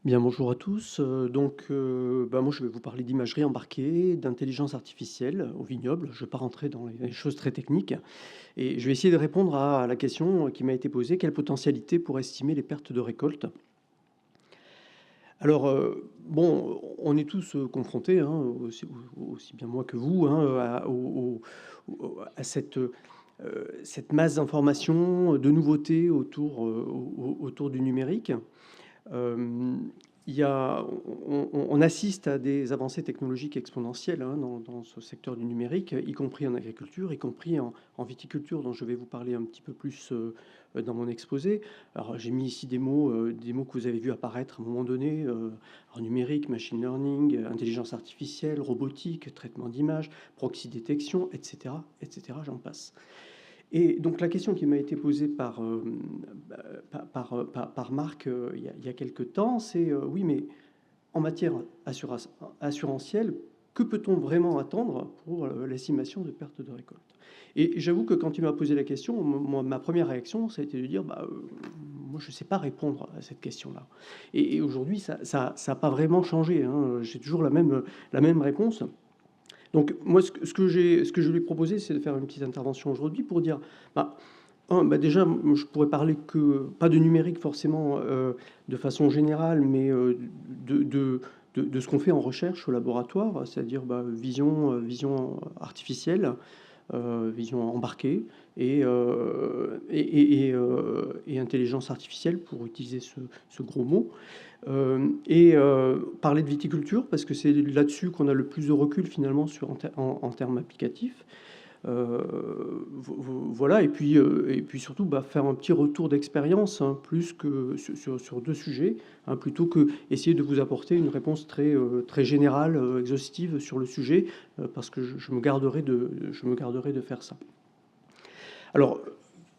Bien, bonjour à tous. Moi, je vais vous parler d'imagerie embarquée, d'intelligence artificielle au vignoble. Je ne vais pas rentrer dans les choses très techniques et je vais essayer de répondre à la question qui m'a été posée: quelle potentialité pour estimer les pertes de récolte? On est tous, confrontés, hein, aussi bien moi que vous, hein, à cette masse d'informations, de nouveautés autour du numérique. Hem, il y a on assiste à des avancées technologiques exponentielles, hein, dans ce secteur du numérique, y compris en agriculture, y compris en viticulture, dont je vais vous parler un petit peu plus, dans mon exposé. Alors, j'ai mis ici des mots que vous avez vus apparaître à un moment donné, alors numérique, machine learning, intelligence artificielle, robotique, traitement d'images, proxy détection, et cetera, j'en passe. Et donc la question qui m'a été posée par Marc, il y a quelque temps, c'est, oui, mais en matière assurantielle, que peut-on vraiment attendre pour, l'estimation de perte de récolte? Et j'avoue que quand il m'a posé la question, moi, ma première réaction, ça a été de dire: moi, je ne sais pas répondre à cette question-là». Et aujourd'hui, ça a pas vraiment changé, hein, j'ai toujours la même réponse. Donc moi, ce que je lui ai proposé, c'est de faire une petite intervention aujourd'hui pour dire, bah, déjà, je pourrais parler que pas de numérique forcément, de façon générale, mais, de de de ce qu'on fait en recherche au laboratoire, c'est-à-dire, vision artificielle, vision embarquée et intelligence artificielle pour utiliser ce gros mot. Parler de viticulture parce que c'est là-dessus qu'on a le plus de recul finalement en termes applicatifs. Voilà et puis surtout, faire un petit retour d'expérience, hein, plus que sur 2 sujets, hein, plutôt que essayer de vous apporter une réponse très générale, exhaustive sur le sujet, parce que je me garderai de faire ça. Alors,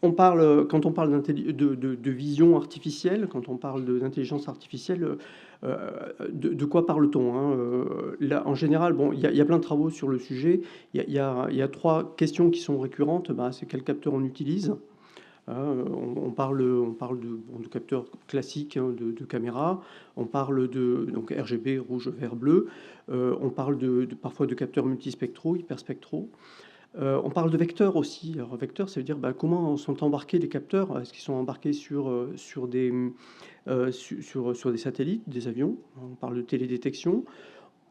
quand on parle de vision artificielle, quand on parle d'intelligence artificielle, de quoi parle-t-on, hein? Là, en général, bon, il y a plein de travaux sur le sujet. Il y a 3 questions qui sont récurrentes. C'est quel capteur on utilise? Hein, on parle de capteurs classiques, hein, de caméras. On parle de donc RGB, rouge, vert, bleu. On parle parfois de capteurs multispectraux, hyperspectraux. On parle de vecteurs aussi. Alors vecteurs, ça veut dire, comment sont embarqués les capteurs? Est-ce qu'ils sont embarqués sur des satellites, des avions? On parle de télédétection.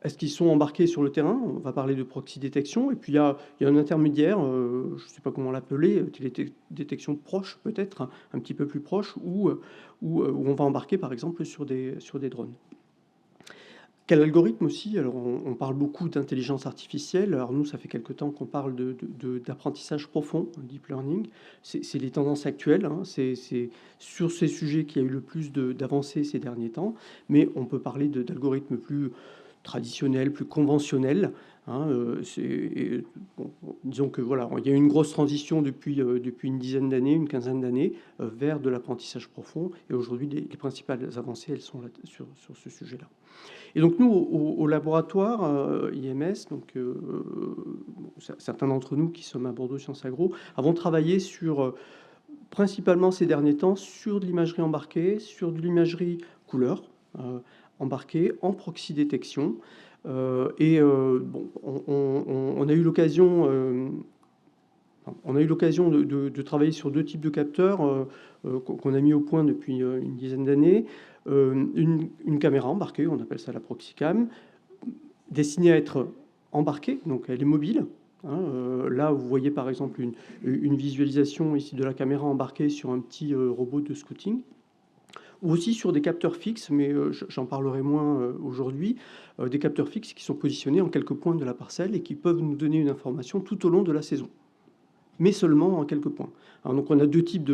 Est-ce qu'ils sont embarqués sur le terrain? On va parler de proxy détection et puis il y a un intermédiaire, je ne sais pas comment l'appeler, télédétection proche peut-être, un petit peu plus proche où on va embarquer par exemple sur des drones. Quel algorithme aussi? Alors on parle beaucoup d'intelligence artificielle. Alors nous, ça fait quelque temps qu'on parle d'apprentissage profond, deep learning. C'est les tendances actuelles, hein. C'est sur ces sujets qu'il y a eu le plus d'avancées ces derniers temps, mais on peut parler d'algorithmes plus traditionnels, plus conventionnels, hein, disons que voilà, il y a eu une grosse transition depuis une dizaine d'années, une quinzaine d'années, vers de l'apprentissage profond et aujourd'hui les principales avancées, elles sont là sur ce sujet-là. Et donc nous, au laboratoire, IMS, certains d'entre nous qui sommes à Bordeaux Sciences Agro, avons travaillé principalement ces derniers temps, sur de l'imagerie embarquée, sur de l'imagerie couleur, embarquée en proxy détection. On a eu l'occasion, de travailler sur 2 types de capteurs, qu'on a mis au point depuis, une dizaine d'années. Une caméra embarquée, on appelle ça la Proxicam, destinée à être embarquée, donc elle est mobile, hein. Là, vous voyez par exemple une visualisation ici de la caméra embarquée sur un petit, robot de scouting ou aussi sur des capteurs fixes, mais j'en parlerai moins, aujourd'hui. Des capteurs fixes qui sont positionnés en quelques points de la parcelle et qui peuvent nous donner une information tout au long de la saison, mais seulement en quelques points. Alors donc on a 2 types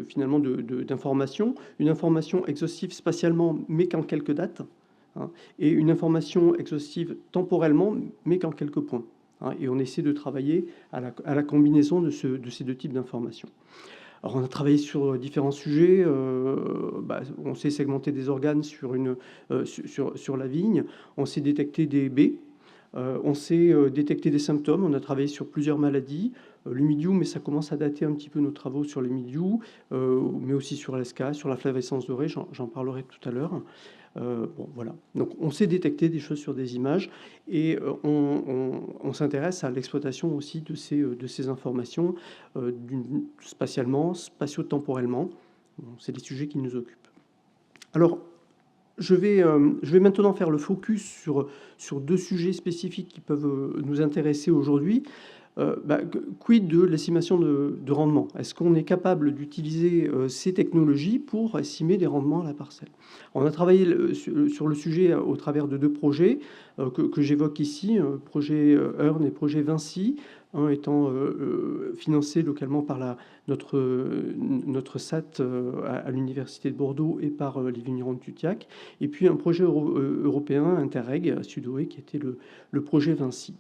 finalement d'informations. Une information exhaustive spatialement, mais qu'en quelques dates, hein, et une information exhaustive temporellement, mais qu'en quelques points, hein, et on essaie de travailler à la combinaison de ces 2 types d'informations. Alors on a travaillé sur différents sujets, on sait segmenter des organes sur la vigne, on sait détecter des baies, on sait, détecter des symptômes. On a travaillé sur plusieurs maladies, le mildiou, mais ça commence à dater un petit peu nos travaux sur les mildious, mais aussi sur l'ESCA, sur la flavescence dorée, j'en parlerai tout à l'heure. Bon, voilà. Donc on sait détecter des choses sur des images et on s'intéresse à l'exploitation aussi de ces informations spatialement, spatio-temporellement. Bon, c'est des sujets qui nous occupent. Alors, je vais maintenant faire le focus sur deux sujets spécifiques qui peuvent nous intéresser aujourd'hui. Quid de l'estimation de rendement? Est-ce qu'on est capable d'utiliser ces technologies pour estimer des rendements à la parcelle? On a travaillé sur le sujet au travers de deux projets que j'évoque ici, projet EARN et projet Vinci, un étant financé localement par notre SAT à l'Université de Bordeaux et par les vignerons de Tutiac, et puis un projet européen Interreg, Sudoe, qui était le projet Vinci.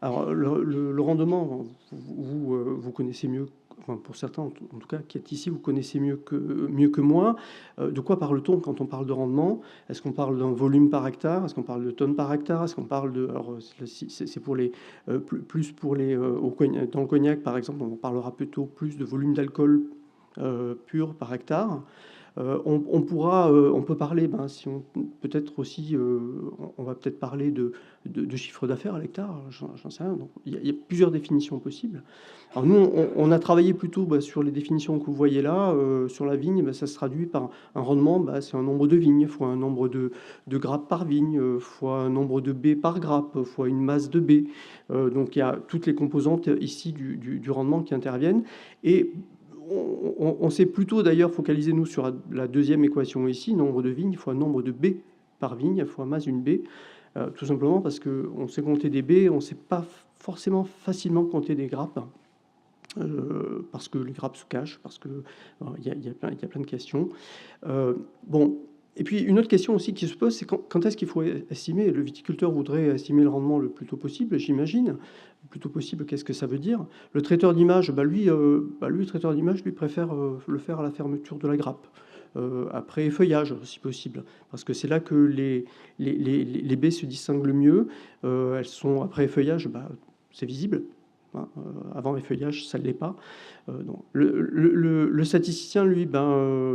Alors, le rendement, vous connaissez mieux, enfin pour certains en tout cas qui êtes ici, vous connaissez mieux que moi. De quoi parle-t-on quand on parle de rendement? Est-ce qu'on parle d'un volume par hectare? Est-ce qu'on parle de tonnes par hectare? Est-ce qu'on parle de... Alors, c'est pour les, plus pour les... dans le cognac, par exemple, on parlera plutôt plus de volume d'alcool pur par hectare. On peut parler, si peut-être aussi, on va peut-être parler de chiffre d'affaires à l'hectare, j'en sais rien. Donc, il y a plusieurs définitions possibles. Alors nous, on a travaillé plutôt sur les définitions que vous voyez là. Sur la vigne, ça se traduit par un rendement, c'est un nombre de vignes fois un nombre de grappes par vigne, fois un nombre de baies par grappe, fois une masse de baies. Donc il y a toutes les composantes ici du rendement qui interviennent. Et on s'est plutôt d'ailleurs focalisé, nous, sur la deuxième équation ici, nombre de vignes fois nombre de baies par vigne fois masse d'une baie, tout simplement parce qu'on sait compter des baies, on ne sait pas forcément facilement compter des grappes, parce que les grappes se cachent, parce qu'il y a plein de questions. Bon, et puis une autre question aussi qui se pose, c'est quand est-ce qu'il faut estimer? Le viticulteur voudrait estimer le rendement le plus tôt possible, j'imagine. Le plus tôt possible, qu'est-ce que ça veut dire? Le traiteur d'image, lui, le traiteur d'image, lui, préfère le faire à la fermeture de la grappe, après feuillage, si possible, parce que c'est là que les baies se distinguent le mieux. Elles sont après feuillage, c'est visible. Avant effeuillage, ça ne l'est pas. Donc, le statisticien, lui,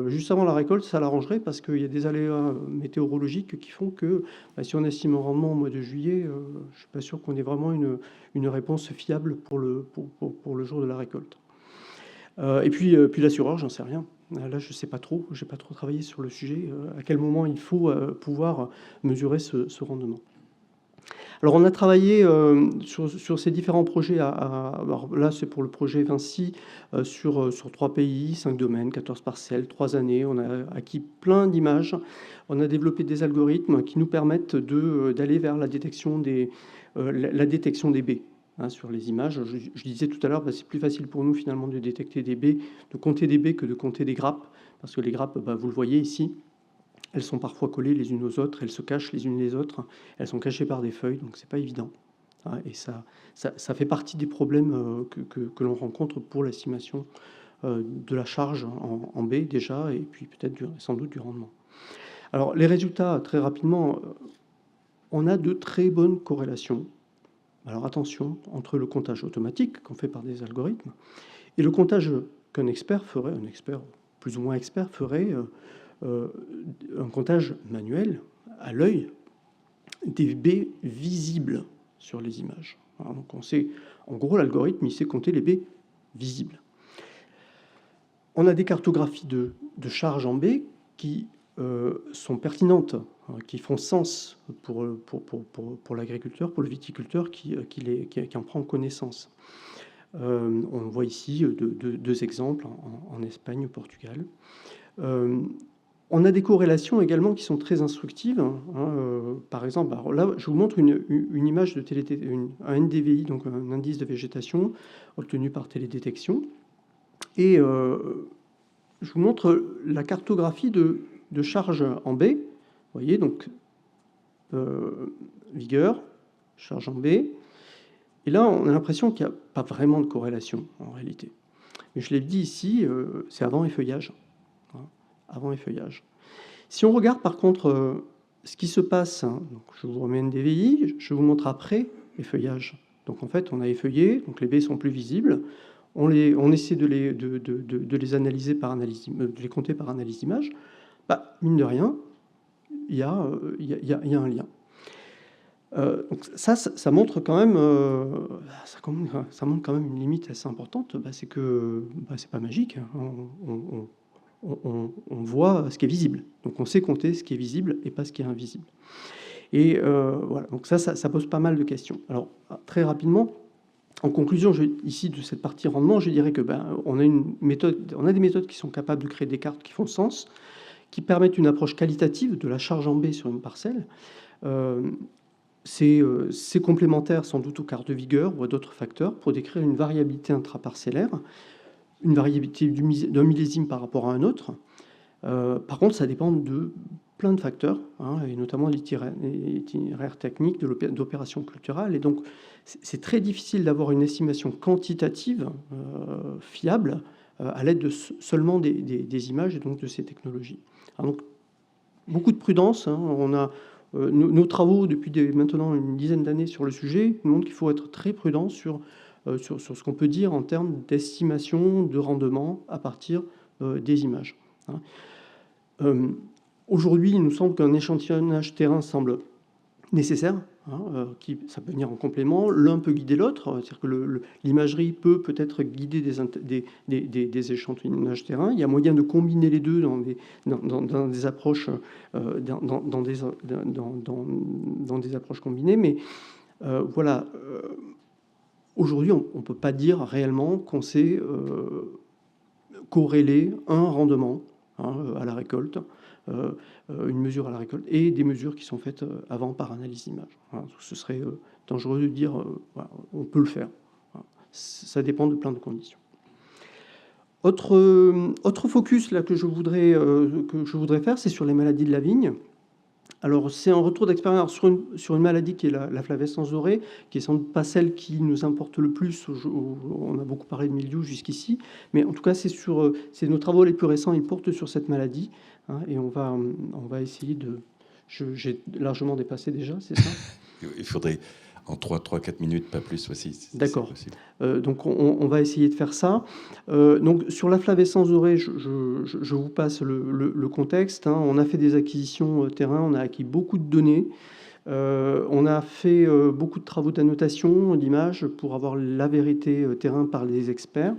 juste avant la récolte, ça l'arrangerait parce qu'il y a des aléas météorologiques qui font que si on estime un rendement au mois de juillet, je ne suis pas sûr qu'on ait vraiment une réponse fiable pour le jour de la récolte. Et puis l'assureur, j'en sais rien. Là, je ne sais pas trop, je n'ai pas trop travaillé sur le sujet, à quel moment il faut pouvoir mesurer ce rendement. Alors on a travaillé sur ces différents projets. Alors là, c'est pour le projet Vinci, sur 3 pays, 5 domaines, 14 parcelles, 3 années. On a acquis plein d'images. On a développé des algorithmes qui nous permettent d'aller vers la détection des baies sur les images. Je disais tout à l'heure, c'est plus facile pour nous finalement de détecter des baies, de compter des baies que de compter des grappes, parce que les grappes, vous le voyez ici, elles sont parfois collées les unes aux autres, elles se cachent les unes les autres, elles sont cachées par des feuilles, donc c'est pas évident. Et ça fait partie des problèmes que l'on rencontre pour l'estimation de la charge en baies déjà, et puis peut-être sans doute du rendement. Alors les résultats, très rapidement, on a de très bonnes corrélations. Alors attention, entre le comptage automatique qu'on fait par des algorithmes et le comptage qu'un expert ferait, un expert plus ou moins expert ferait, un comptage manuel à l'œil des baies visibles sur les images. Alors, donc on sait, en gros, l'algorithme, il sait compter les baies visibles. On a des cartographies de charges en baies qui sont pertinentes, qui font sens pour l'agriculteur, pour le viticulteur qui en prend connaissance. On voit ici deux exemples en Espagne, au Portugal. On a des corrélations également qui sont très instructives. Par exemple, alors là, je vous montre une image de un NDVI, donc un indice de végétation, obtenu par télédétection. Et je vous montre la cartographie de charge en baies. Vous voyez, donc, vigueur, charge en baies. Et là, on a l'impression qu'il n'y a pas vraiment de corrélation, en réalité. Mais je l'ai dit ici, c'est avant effeuillage. Avant effeuillage. Si on regarde par contre ce qui se passe, donc je vous remets NDVI, je vous montre après effeuillage. Donc en fait, on a effeuillé, donc les baies sont plus visibles. On essaie de les analyser par analyse, de les compter par analyse d'image. Mine de rien, y a un lien. Donc ça montre quand même, ça montre quand même une limite assez importante. C'est que c'est pas magique, hein. On voit ce qui est visible. Donc on sait compter ce qui est visible et pas ce qui est invisible. Et voilà, donc ça pose pas mal de questions. Alors très rapidement, en conclusion, ici de cette partie rendement, je dirais que on a des méthodes qui sont capables de créer des cartes qui font sens, qui permettent une approche qualitative de la charge en B sur une parcelle. C'est complémentaire sans doute aux cartes de vigueur ou à d'autres facteurs pour décrire une variabilité intraparcellaire, une variabilité d'un millésime par rapport à un autre. Par contre, ça dépend de plein de facteurs, hein, et notamment l'itinéraire technique d'opérations culturelles. Et donc, c'est très difficile d'avoir une estimation quantitative fiable à l'aide de seulement des images et donc de ces technologies. Alors donc, beaucoup de prudence. Hein. On a nos travaux depuis maintenant une dizaine d'années sur le sujet nous montrent qu'il faut être très prudent sur ce qu'on peut dire en termes d'estimation de rendement à partir des images. Hein. Aujourd'hui, il nous semble qu'un échantillonnage terrain semble nécessaire, hein, ça peut venir en complément. L'un peut guider l'autre, c'est-à-dire que l'imagerie peut-être guider des échantillonnages terrain. Il y a moyen de combiner les deux dans des approches, dans des approches combinées, mais voilà. Aujourd'hui, on ne peut pas dire réellement qu'on sait corréler un rendement, hein, à la récolte, une mesure à la récolte, et des mesures qui sont faites avant par analyse d'image. Hein, ce serait dangereux de dire voilà, on peut le faire. Hein, ça dépend de plein de conditions. Autre focus là, que je voudrais faire, c'est sur les maladies de la vigne. Alors, c'est un retour d'expérience sur une maladie qui est la flavescence dorée, qui est sans doute pas celle qui nous importe le plus. On a beaucoup parlé de mildiou jusqu'ici, mais en tout cas, c'est nos travaux les plus récents, ils portent sur cette maladie, hein, et on va essayer de... J'ai largement dépassé déjà, c'est ça? Il faudrait en 3-4 minutes, pas plus aussi. D'accord. Donc on va essayer de faire ça. Donc sur la flavescence dorée, je vous passe le contexte. Hein. On a fait des acquisitions terrain, on a acquis beaucoup de données. On a fait beaucoup de travaux d'annotation d'images pour avoir la vérité terrain par les experts.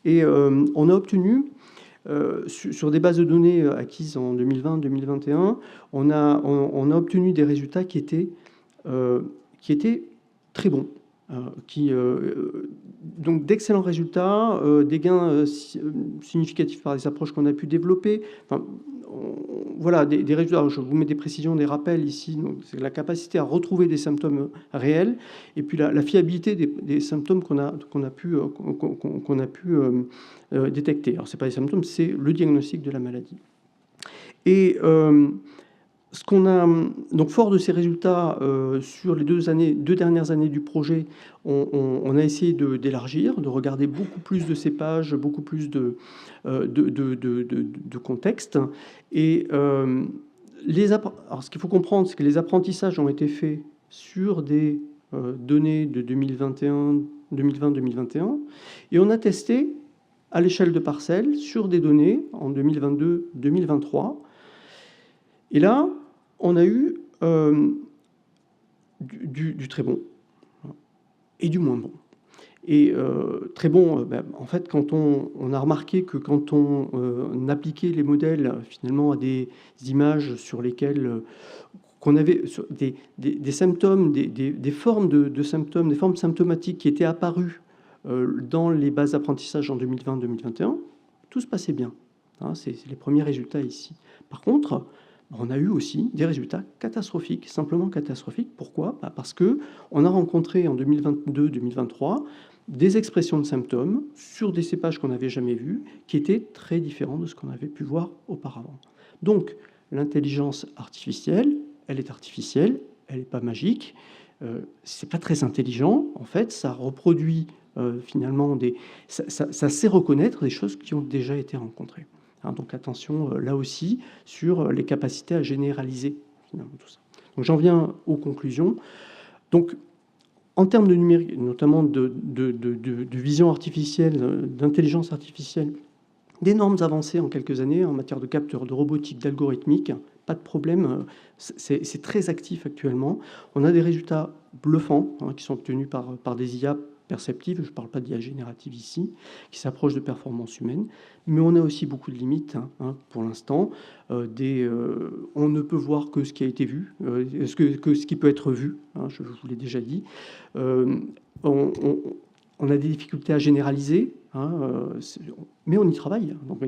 Et on a obtenu, sur des bases de données acquises en 2020-2021, on a obtenu des résultats qui étaient très bons, donc d'excellents résultats, des gains significatifs par les approches qu'on a pu développer. Enfin, voilà, des résultats. Alors, je vous mets des précisions, des rappels ici. C'est la capacité à retrouver des symptômes réels, et puis la fiabilité des symptômes qu'on a pu détecter. Alors, c'est pas les symptômes, c'est le diagnostic de la maladie. Et ce qu'on a, donc fort de ces résultats, sur les deux dernières années du projet, on a essayé d'élargir, de regarder beaucoup plus de cépages, beaucoup plus de contexte. Et alors, ce qu'il faut comprendre, c'est que les apprentissages ont été faits sur des données de 2020-2021, et on a testé à l'échelle de parcelles sur des données en 2022-2023. Et là, on a eu du très bon et du moins bon. Et très bon, en fait, quand on a remarqué que quand on appliquait les modèles finalement à des images sur lesquelles qu'on avait des symptômes, des formes de symptômes, des formes symptomatiques qui étaient apparues dans les bases d'apprentissage en 2020-2021, tout se passait bien. Hein, c'est les premiers résultats ici. Par contre, on a eu aussi des résultats catastrophiques, simplement catastrophiques. Pourquoi? Parce qu'on a rencontré en 2022-2023 des expressions de symptômes sur des cépages qu'on n'avait jamais vus, qui étaient très différents de ce qu'on avait pu voir auparavant. Donc, l'intelligence artificielle, elle est artificielle, elle n'est pas magique, c'est pas très intelligent, en fait, ça reproduit finalement ça sait reconnaître des choses qui ont déjà été rencontrées. Hein, donc attention là aussi sur les capacités à généraliser finalement tout ça. Donc j'en viens aux conclusions. Donc en termes de numérique, notamment de vision artificielle, d'intelligence artificielle, d'énormes avancées en quelques années en matière de capteurs, de robotique, d'algorithmique, pas de problème. C'est très actif actuellement. On a des résultats bluffants qui sont obtenus par des IA perceptives, je ne parle pas d'IA générative ici, qui s'approchent de performances humaines, mais on a aussi beaucoup de limites pour l'instant. On ne peut voir que ce qui a été vu, que ce qui peut être vu, je vous l'ai déjà dit. On a des difficultés à généraliser, mais on y travaille. Donc,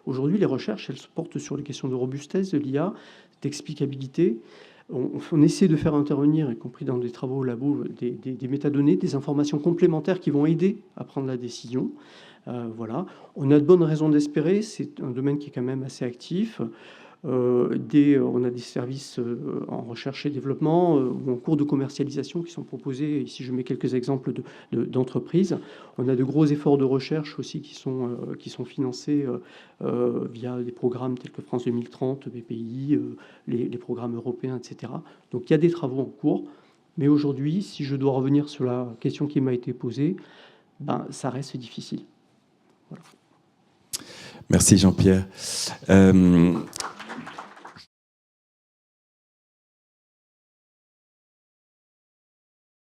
aujourd'hui, les recherches, elles se portent sur les questions de robustesse de l'IA, d'explicabilité. On essaie de faire intervenir, y compris dans des travaux au labo, des métadonnées, des informations complémentaires qui vont aider à prendre la décision. Voilà. On a de bonnes raisons d'espérer. C'est un domaine qui est quand même assez actif. On a des services en recherche et développement ou en cours de commercialisation qui sont proposés. Ici, je mets quelques exemples d'entreprises. On a de gros efforts de recherche aussi qui sont financés via des programmes tels que France 2030, BPI, les programmes européens, etc. Donc, il y a des travaux en cours. Mais aujourd'hui, si je dois revenir sur la question qui m'a été posée, ça reste difficile. Voilà. Merci Jean-Pierre.